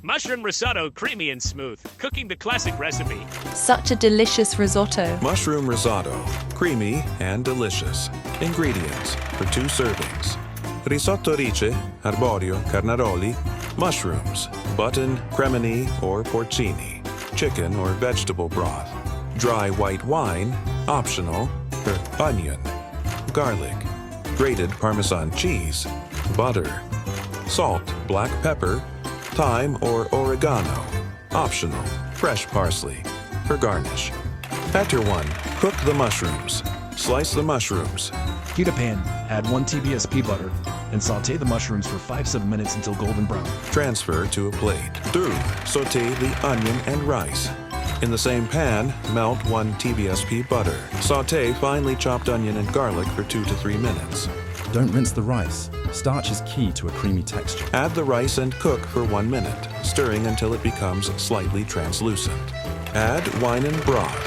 Mushroom risotto, creamy and smooth. Cooking the classic recipe. Such a delicious risotto. Mushroom risotto, creamy and delicious. Ingredients for 2 servings. Risotto rice, arborio, carnaroli, mushrooms, button, cremini or porcini, chicken or vegetable broth, dry white wine, optional, onion, garlic, grated Parmesan cheese, butter, salt, black pepper, thyme or oregano, optional, fresh parsley, for garnish. Factor 1. Cook the mushrooms. Slice the mushrooms. Heat a pan, add 1 tbsp butter, and saute the mushrooms for 5-7 minutes until golden brown. Transfer to a plate. 2. Saute the onion and rice. In the same pan, melt 1 tbsp butter. Saute finely chopped onion and garlic for 2 to 3 minutes. Don't rinse the rice. Starch is key to a creamy texture. Add the rice and cook for 1 minute, stirring until it becomes slightly translucent. Add wine and broth.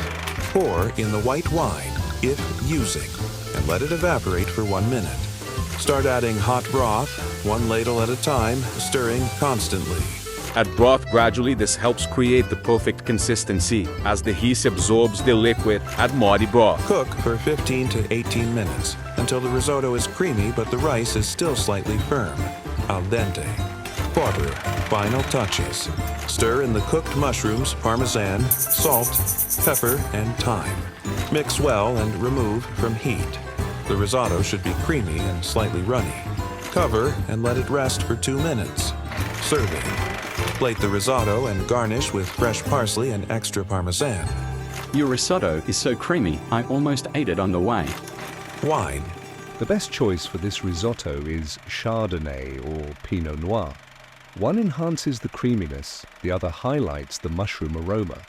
Pour in the white wine, if using, and let it evaporate for 1 minute. Start adding hot broth, 1 ladle at a time, stirring constantly. Add broth gradually. This helps create the perfect consistency. As the yeast absorbs the liquid, add more broth. Cook for 15 to 18 minutes until the risotto is creamy but the rice is still slightly firm. Al dente. 4. Final touches. Stir in the cooked mushrooms, parmesan, salt, pepper, and thyme. Mix well and remove from heat. The risotto should be creamy and slightly runny. Cover and let it rest for 2 minutes. Serving. Plate the risotto and garnish with fresh parsley and extra parmesan. Your risotto is so creamy, I almost ate it on the way. Wine. The best choice for this risotto is Chardonnay or Pinot Noir. One enhances the creaminess, the other highlights the mushroom aroma.